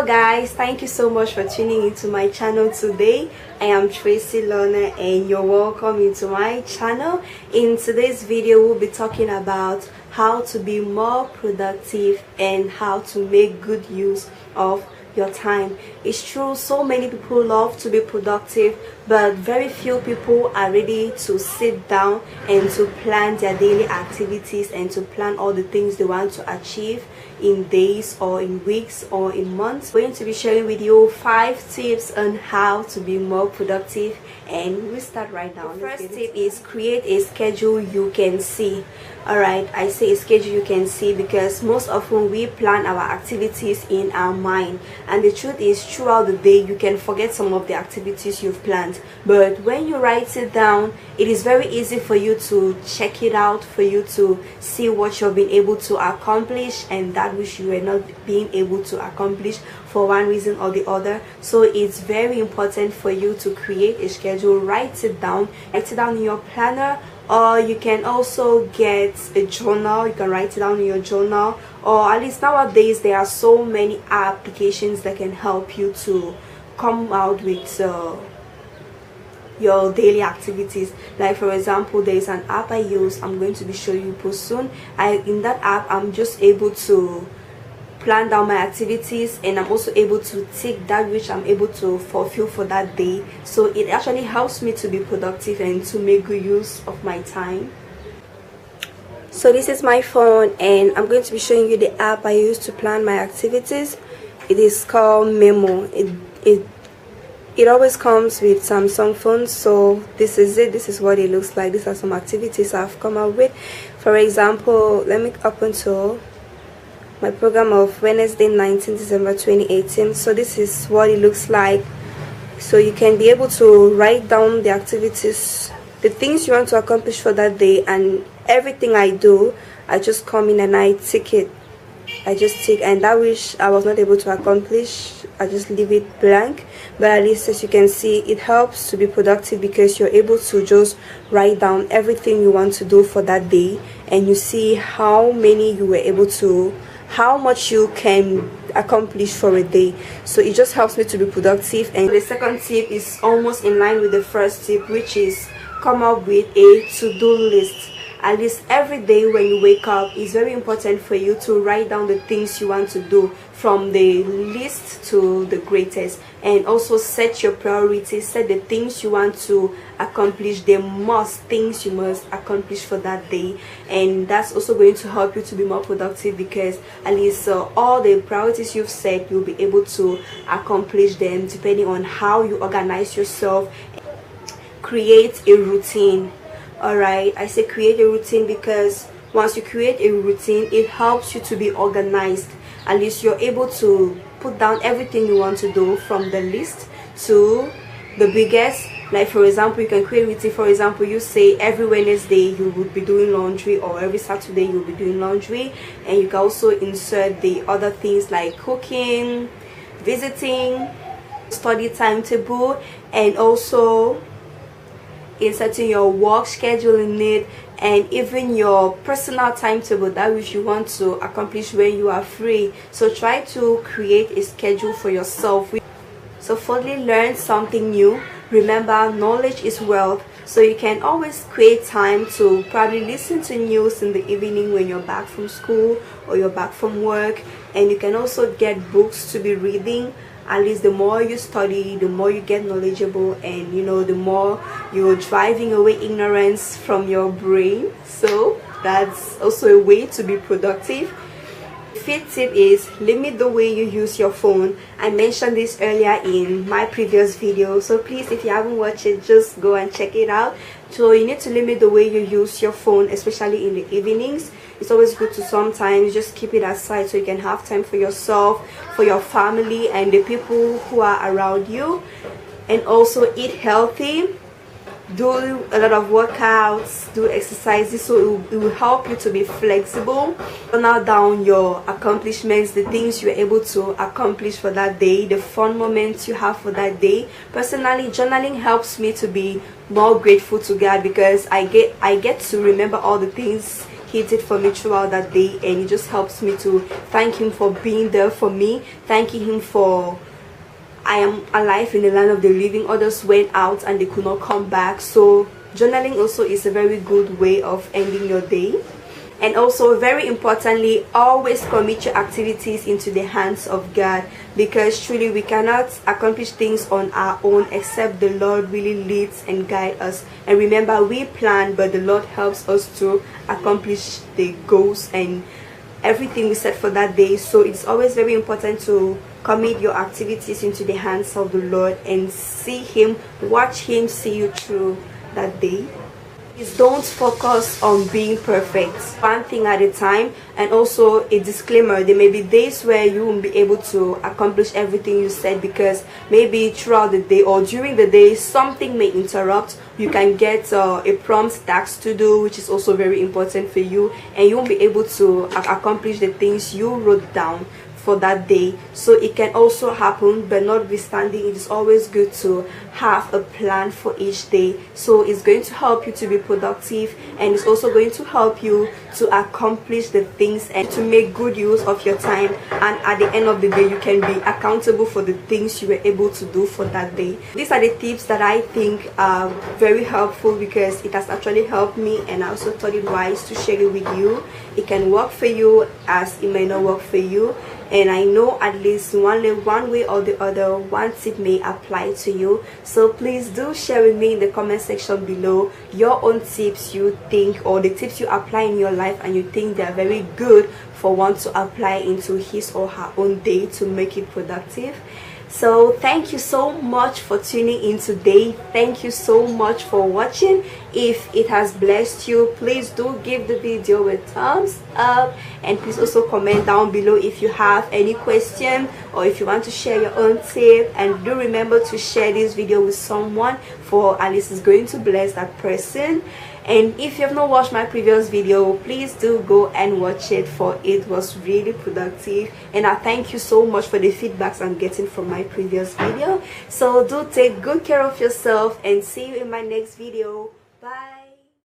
Hello guys, thank you so much for tuning into my channel today. I am Tracy Lawnas and you're welcome into my channel. In today's video we'll be talking about how to be more productive and how to make good use of your time. It's true, so many people love to be productive, but very few people are ready to sit down and to plan their daily activities and to plan all the things they want to achieve in days or in weeks or in months. I'm going to be sharing with you 5 tips on how to be more productive, and we start right now. The first tip is create a schedule you can see. Alright, I say a schedule you can see because most often we plan our activities in our mind, and the truth is throughout the day you can forget some of the activities you've planned, but when you write it down it is very easy for you to check it out, for you to see what you've been able to accomplish and that which you were not being able to accomplish for one reason or the other. So it's very important for you to create a schedule. Write it down in your planner, or you can also get a journal. You can write it down in your journal, or at least nowadays there are so many applications that can help you to come out with your daily activities. Like for example, there is an app I use, I'm going to be showing you soon. In that app I'm just able to plan down my activities, and I'm also able to tick that which I'm able to fulfill for that day. So it actually helps me to be productive and to make good use of my time. So this is my phone and I'm going to be showing you the app I use to plan my activities. It is called Memo. It always comes with Samsung phones, so this is it. This is what it looks like. These are some activities I've come up with. For example, let me open to my program of Wednesday 19 December 2018. So this is what it looks like. So you can be able to write down the activities, the things you want to accomplish for that day, and everything I do I just come in and I tick it. I just tick, and that which I was not able to accomplish I just leave it blank. But at least, as you can see, it helps to be productive because you're able to just write down everything you want to do for that day, and you see how many you were able to, how much you can accomplish for a day. So it just helps me to be productive. And the second tip is almost in line with the first tip, which is come up with a to-do list. At least every day when you wake up, it's very important for you to write down the things you want to do from the least to the greatest, and also set your priorities. Set the things you want to accomplish, the things you must accomplish for that day, and that's also going to help you to be more productive because at least all the priorities you've set, you'll be able to accomplish them depending on how you organize yourself. Create a routine. Alright, I say create a routine because once you create a routine, it helps you to be organized. At least you're able to put down everything you want to do from the least to the biggest. Like for example, you can create a routine. For example, you say every Wednesday you would be doing laundry, or every Saturday you will be doing laundry, and you can also insert the other things like cooking, visiting, study timetable, and also inserting your work schedule in it, and even your personal timetable, that which you want to accomplish when you are free. So try to create a schedule for yourself. So fourthly, learn something new. Remember, knowledge is wealth, so you can always create time to probably listen to news in the evening when you're back from school or you're back from work, and you can also get books to be reading. At least the more you study, the more you get knowledgeable, and you know, the more you're driving away ignorance from your brain. So that's also a way to be productive. Fifth tip is limit the way you use your phone. I mentioned this earlier in my previous video, so please, if you haven't watched it, just go and check it out. So you need to limit the way you use your phone, especially in the evenings. It's always good to sometimes just keep it aside so you can have time for yourself, for your family, and the people who are around you. And also eat healthy, do a lot of workouts, do exercises, so it will help you to be flexible. Journal down your accomplishments, the things you're able to accomplish for that day, the fun moments you have for that day. Personally, journaling helps me to be more grateful to God because I get to remember all the things repeats it for me throughout that day, and it just helps me to thank him for being there for me, thanking him for I am alive in the land of the living. Others went out and they could not come back. So journaling also is a very good way of ending your day. And also, very importantly, always commit your activities into the hands of God, because truly we cannot accomplish things on our own except the Lord really leads and guides us. And remember, we plan, but the Lord helps us to accomplish the goals and everything we set for that day. So it's always very important to commit your activities into the hands of the Lord and see him, watch him see you through that day. Please don't focus on being perfect, one thing at a time. And also a disclaimer, there may be days where you won't be able to accomplish everything you said, because maybe throughout the day or during the day something may interrupt. You can get a prompt task to do, which is also very important for you, and you won't be able to accomplish the things you wrote down for that day. So it can also happen, but notwithstanding, it is always good to have a plan for each day. So it's going to help you to be productive, and it's also going to help you to accomplish the things and to make good use of your time. And at the end of the day, you can be accountable for the things you were able to do for that day. These are the tips that I think are very helpful, because it has actually helped me, and I also thought it wise to share it with you. It can work for you as it may not work for you, and I know at least one way or the other, one tip may apply to you. So please do share with me in the comment section below your own tips you think, or the tips you apply in your life and you think they are very good for one to apply into his or her own day to make it productive. So thank you so much for tuning in today. Thank you so much for watching. If it has blessed you, please do give the video a thumbs up, and please also comment down below if you have any question or if you want to share your own tip. And do remember to share this video with someone, for at least it's going to bless that person. And if you have not watched my previous video, please do go and watch it, for it was really productive, and I thank you so much for the feedbacks I'm getting from my previous video. So do take good care of yourself, and see you in my next video. Bye.